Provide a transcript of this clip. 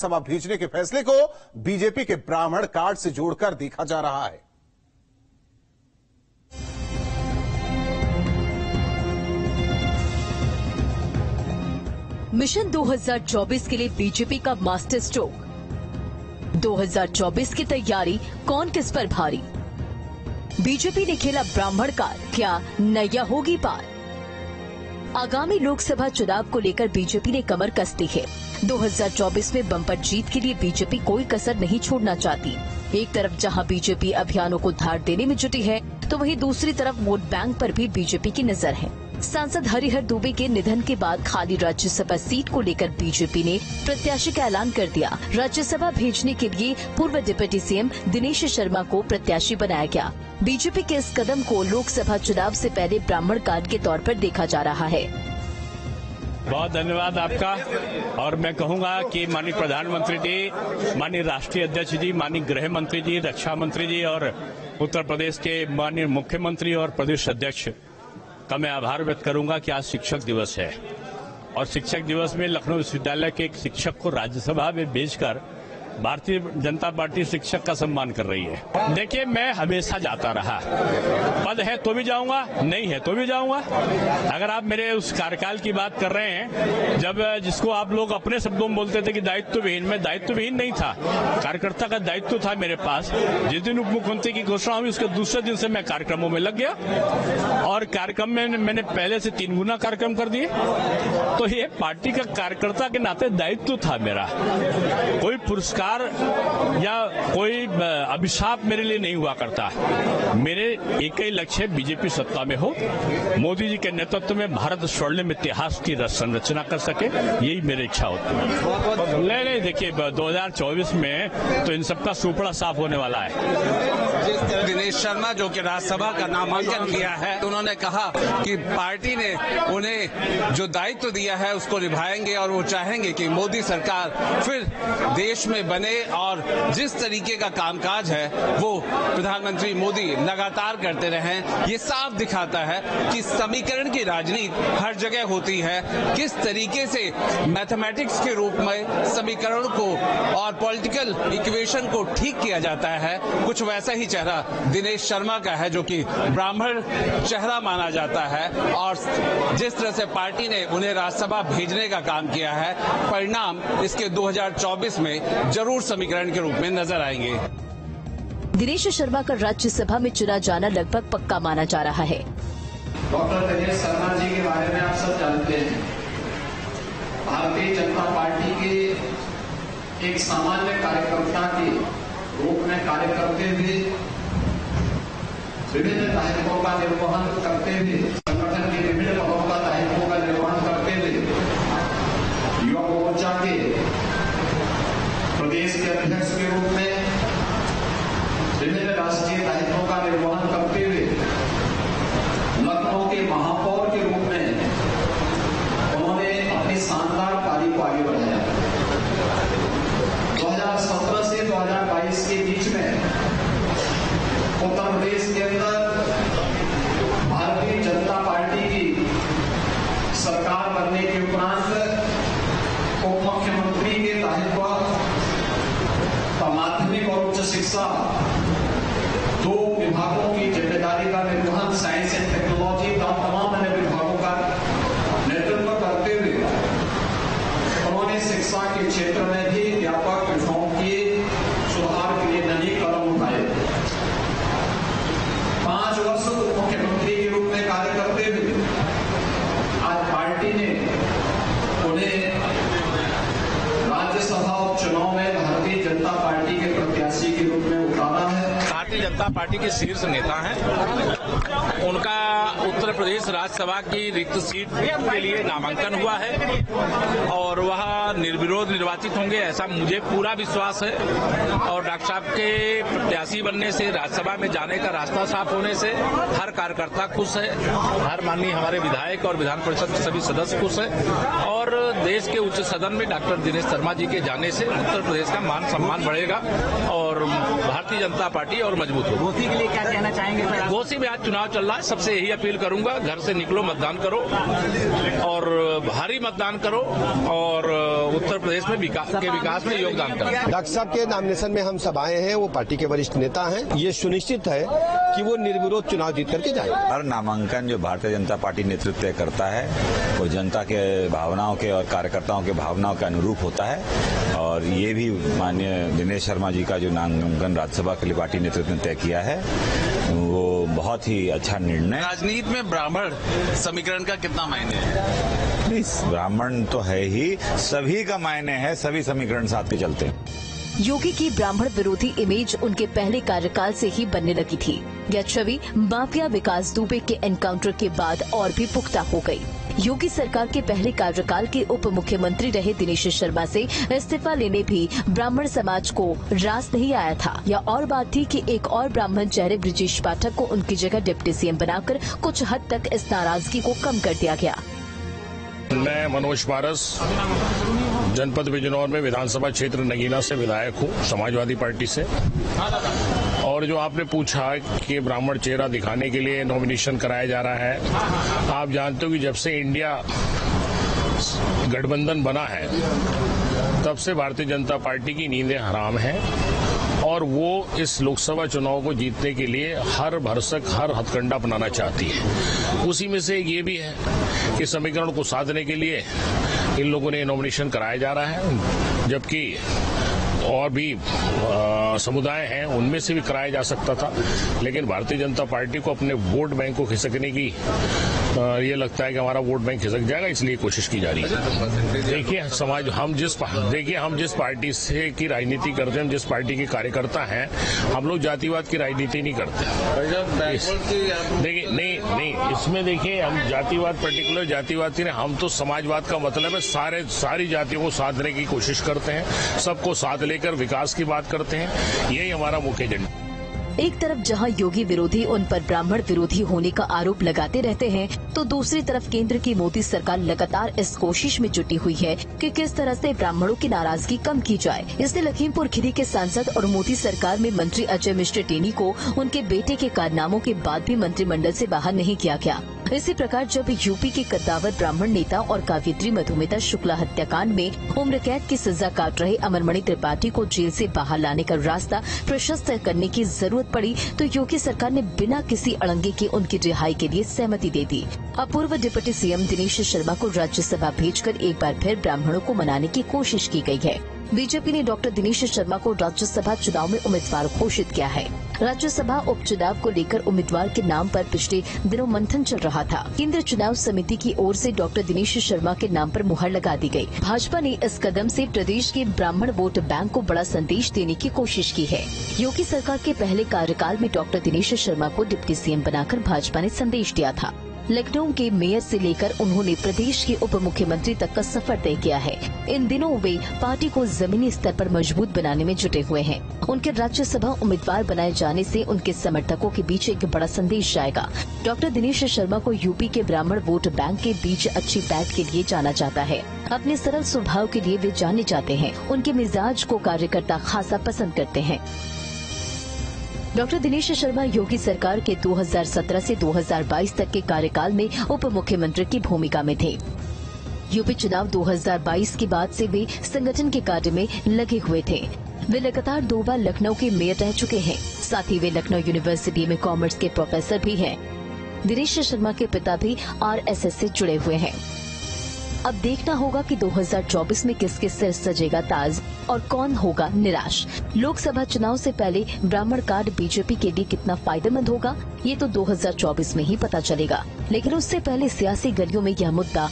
सभा भेजने के फैसले को बीजेपी के ब्राह्मण कार्ड से जोड़कर देखा जा रहा है। मिशन 2024 के लिए बीजेपी का मास्टर स्ट्रोक। 2024 की तैयारी कौन किस पर भारी। बीजेपी ने खेला ब्राह्मण कार्ड, क्या नैया होगी पार। आगामी लोकसभा चुनाव को लेकर बीजेपी ने कमर कस ली है। 2024 में बम्पर जीत के लिए बीजेपी कोई कसर नहीं छोड़ना चाहती। एक तरफ जहां बीजेपी अभियानों को धार देने में जुटी है, तो वहीं दूसरी तरफ वोट बैंक पर भी बीजेपी की नजर है। सांसद हरिहर दुबे के निधन के बाद खाली राज्यसभा सीट को लेकर बीजेपी ने प्रत्याशी का ऐलान कर दिया। राज्यसभा भेजने के लिए पूर्व डिप्टी सीएम दिनेश शर्मा को प्रत्याशी बनाया गया। बीजेपी के इस कदम को लोकसभा चुनाव से पहले ब्राह्मण कार्ड के तौर पर देखा जा रहा है। बहुत धन्यवाद आपका। और मैं कहूंगा कि माननीय प्रधानमंत्री जी, माननीय राष्ट्रीय अध्यक्ष जी, माननीय गृह मंत्री जी, रक्षा मंत्री जी और उत्तर प्रदेश के माननीय मुख्यमंत्री और प्रदेश अध्यक्ष का मैं आभार व्यक्त करूंगा कि आज शिक्षक दिवस है और शिक्षक दिवस में लखनऊ विश्वविद्यालय के एक शिक्षक को राज्यसभा में भेजकर भारतीय जनता पार्टी शिक्षक का सम्मान कर रही है। देखिए, मैं हमेशा जाता रहा, पद है तो भी जाऊंगा, नहीं है तो भी जाऊंगा। अगर आप मेरे उस कार्यकाल की बात कर रहे हैं, जब जिसको आप लोग अपने शब्दों में बोलते थे कि दायित्वविहीन, मैं दायित्वविहीन नहीं था। कार्यकर्ता का दायित्व था मेरे पास। जिस दिन उप मुख्यमंत्री की घोषणा हुई उसके दूसरे दिन से मैं कार्यक्रमों में लग गया और कार्यक्रम में मैंने पहले से 3 गुना कार्यक्रम कर दिए। तो ये पार्टी का कार्यकर्ता के नाते दायित्व था मेरा। कोई पुरस्कार या कोई अभिशाप मेरे लिए नहीं हुआ करता। मेरे एक ही लक्ष्य है, बीजेपी सत्ता में हो, मोदी जी के नेतृत्व में भारत स्वर्णिम इतिहास की संरचना कर सके, यही मेरी इच्छा होती है। नहीं, देखिए 2024 में तो इन सबका सुपड़ा साफ होने वाला है। दिनेश शर्मा जो कि राज्यसभा का नामांकन किया है, तो उन्होंने कहा कि पार्टी ने उन्हें जो दायित्व दिया है उसको निभाएंगे और वो चाहेंगे कि मोदी सरकार फिर देश में बने और जिस तरीके का कामकाज है वो प्रधानमंत्री मोदी लगातार करते रहें। ये साफ दिखाता है कि समीकरण की राजनीति हर जगह होती है। किस तरीके से मैथमेटिक्स के रूप में समीकरण को और पॉलिटिकल इक्वेशन को ठीक किया जाता है, कुछ वैसा ही चेहरा दिनेश शर्मा का है, जो कि ब्राह्मण चेहरा माना जाता है। और जिस तरह से पार्टी ने उन्हें राज्यसभा भेजने का काम किया है, परिणाम इसके 2024 में जरूर समीकरण के रूप में नजर आएंगे। दिनेश शर्मा का राज्यसभा में चुना जाना लगभग पक्का माना जा रहा है। डॉक्टर दिनेश शर्मा जी के बारे में आप सब जानते हैं। भारतीय जनता पार्टी के एक सामान्य कार्यकर्ता के रूप में कार्य करते हुए, विभिन्न दायित्वों का निर्वहन करते हुए, संगठन के विभिन्न पदों का दायित्वों का निर्वहन करते हुए, युवा मोर्चा के प्रदेश के अध्यक्ष के रूप में विभिन्न राष्ट्रीय दायित्वों का निर्वहन करते हुए, लखनऊ के महापौर के रूप में उन्होंने अपनी शानदार कार्य को आगे बढ़ाया। 2017 से 2022 के बीच में उत्तर प्रदेश के अंदर भारतीय जनता पार्टी की सरकार बनने के उपरांत उप मुख्यमंत्री के दायित्व, माध्यमिक और उच्च शिक्षा 2 विभागों की जिम्मेदारी का निर्वहन, साइंस एंड टेक्नोलॉजी का तमाम अन्य विभागों का नेतृत्व करते हुए उन्होंने शिक्षा के क्षेत्र में भी व्यापक रिफॉर्म किए, सुधार के लिए नए कदम उठाए। 5 वर्ष उप मुख्यमंत्री के रूप में कार्य करते हुए आज पार्टी ने उन्हें राज्यसभा उपचुनाव में भारतीय जनता पार्टी के प्रत्याशी के रूप में उतारा है। भारतीय जनता पार्टी के शीर्ष नेता हैं, उनका उत्तर प्रदेश राज्यसभा की रिक्त सीट के लिए नामांकन हुआ है और वह निर्विरोध निर्वाचित होंगे, ऐसा मुझे पूरा विश्वास है। और डॉक्टर साहब के प्रत्याशी बनने से, राज्यसभा में जाने का रास्ता साफ होने से हर कार्यकर्ता खुश है, हर माननीय हमारे विधायक और विधान परिषद के सभी सदस्य खुश है। और देश के उच्च सदन में डॉक्टर दिनेश शर्मा जी के जाने से उत्तर प्रदेश का मान सम्मान बढ़ेगा और भारतीय जनता पार्टी और मजबूत मजबूत होगी। घोसी के लिए क्या कहना चाहेंगे सर? घोसी में आज चुनाव चल रहा है, सबसे यही अपील करूंगा, घर से निकलो, मतदान करो और भारी मतदान करो और उत्तर प्रदेश में विकास में योगदान करो। डॉक्टर साहब के नॉमिनेशन में हम सब आए हैं, वो पार्टी के वरिष्ठ नेता हैं। ये सुनिश्चित है कि वो निर्विरोध चुनाव जीत करके जाए। हर नामांकन जो भारतीय जनता पार्टी नेतृत्व करता है वो जनता के भावनाओं के और कार्यकर्ताओं के भावनाओं के अनुरूप होता है और ये भी माननीय दिनेश शर्मा जी का जो नामांकन राज्यसभा के लिए पार्टी नेतृत्व ने तय किया है वो बहुत ही अच्छा निर्णय। राजनीति में ब्राह्मण समीकरण का कितना मायने है? ब्राह्मण तो है ही, सभी का मायने है, सभी समीकरण साथ के चलते हैं। योगी की ब्राह्मण विरोधी इमेज उनके पहले कार्यकाल से ही बनने लगी थी। यह छवि माफिया विकास दुबे के एनकाउंटर के बाद और भी पुख्ता हो गई। योगी सरकार के पहले कार्यकाल के उप मुख्यमंत्री रहे दिनेश शर्मा से इस्तीफा लेने भी ब्राह्मण समाज को रास नहीं आया था। यह और बात थी कि एक और ब्राह्मण चेहरे ब्रजेश पाठक को उनकी जगह डिप्टी सीएम बनाकर कुछ हद तक इस नाराजगी को कम कर दिया गया। मैं मनोज पारस, जनपद बिजनौर में विधानसभा क्षेत्र नगीना से विधायक हूँ, समाजवादी पार्टी से। और जो आपने पूछा कि ब्राह्मण चेहरा दिखाने के लिए नॉमिनेशन कराया जा रहा है, आप जानते हो कि जब से इंडिया गठबंधन बना है तब से भारतीय जनता पार्टी की नींदें हराम हैं और वो इस लोकसभा चुनाव को जीतने के लिए हर भरसक हर हथकंडा अपनाना चाहती है। उसी में से ये भी है कि समीकरण को साधने के लिए इन लोगों ने नॉमिनेशन कराया जा रहा है, जबकि और भी समुदाय हैं उनमें से भी कराया जा सकता था, लेकिन भारतीय जनता पार्टी को अपने वोट बैंक को खिसकने की ये लगता है कि हमारा वोट बैंक खिसक जाएगा, इसलिए कोशिश की जा रही है। देखिए समाज हम जिस पार्टी से की राजनीति करते हैं, हम जिस पार्टी के कार्यकर्ता हैं, हम लोग जातिवाद की राजनीति नहीं करते। देखिए नहीं इसमें देखिए हम जातिवाद पर्टिकुलर जातिवाद की नहीं, हम तो समाजवाद का मतलब है सारी जातियों को साधने की कोशिश करते हैं, सबको साथ लेकर विकास की बात करते हैं, यही हमारा मुख्य एजेंडा। एक तरफ जहां योगी विरोधी उन पर ब्राह्मण विरोधी होने का आरोप लगाते रहते हैं, तो दूसरी तरफ केंद्र की मोदी सरकार लगातार इस कोशिश में जुटी हुई है कि किस तरह से ब्राह्मणों की नाराजगी कम की जाए। इसने लखीमपुर खीरी के सांसद और मोदी सरकार में मंत्री अजय मिश्र टेनी को उनके बेटे के कारनामों के बाद भी मंत्रिमंडल से बाहर नहीं किया गया। इसी प्रकार जब यूपी के कद्दावर ब्राह्मण नेता और काव्यत्री मधुमिता शुक्ला हत्याकांड में उम्र कैद की सजा काट रहे अमरमणि त्रिपाठी को जेल से बाहर लाने का रास्ता प्रशस्त करने की जरूरत पड़ी, तो योगी सरकार ने बिना किसी अड़ंगे के उनकी रिहाई के लिए सहमति दे दी। अब पूर्व डिप्टी सीएम दिनेश शर्मा को राज्यसभा भेजकर एक बार फिर ब्राह्मणों को मनाने की कोशिश की गई है। बीजेपी ने डॉक्टर दिनेश शर्मा को राज्यसभा चुनाव में उम्मीदवार घोषित किया है। राज्यसभा उपचुनाव को लेकर उम्मीदवार के नाम पर पिछले दिनों मंथन चल रहा था। केंद्रीय चुनाव समिति की ओर से डॉक्टर दिनेश शर्मा के नाम पर मुहर लगा दी गई। भाजपा ने इस कदम से प्रदेश के ब्राह्मण वोट बैंक को बड़ा संदेश देने की कोशिश की है। योगी सरकार के पहले कार्यकाल में डॉक्टर दिनेश शर्मा को डिप्टी सीएम बनाकर भाजपा ने संदेश दिया था। लखनऊ के मेयर से लेकर उन्होंने प्रदेश के उप मुख्यमंत्री तक का सफर तय किया है। इन दिनों वे पार्टी को जमीनी स्तर पर मजबूत बनाने में जुटे हुए हैं। उनके राज्यसभा उम्मीदवार बनाए जाने से उनके समर्थकों के बीच एक बड़ा संदेश जाएगा। डॉक्टर दिनेश शर्मा को यूपी के ब्राह्मण वोट बैंक के बीच अच्छी बैट के लिए जाना जाता है। अपने सरल स्वभाव के लिए वे जाने जाते हैं। उनके मिजाज को कार्यकर्ता खासा पसंद करते हैं। डॉक्टर दिनेश शर्मा योगी सरकार के 2017 से 2022 तक के कार्यकाल में उप मुख्यमंत्री की भूमिका में थे। यूपी चुनाव 2022 के बाद से वे संगठन के कार्य में लगे हुए थे। वे लगातार 2 बार लखनऊ के मेयर रह चुके हैं। साथ ही वे लखनऊ यूनिवर्सिटी में कॉमर्स के प्रोफेसर भी हैं। दिनेश शर्मा के पिता भी RSS से जुड़े हुए हैं। अब देखना होगा कि 2024 में किसके सिर सजेगा ताज और कौन होगा निराश। लोकसभा चुनाव से पहले ब्राह्मण कार्ड बीजेपी के लिए कितना फायदेमंद होगा, ये तो 2024 में ही पता चलेगा। लेकिन उससे पहले सियासी गलियों में यह मुद्दा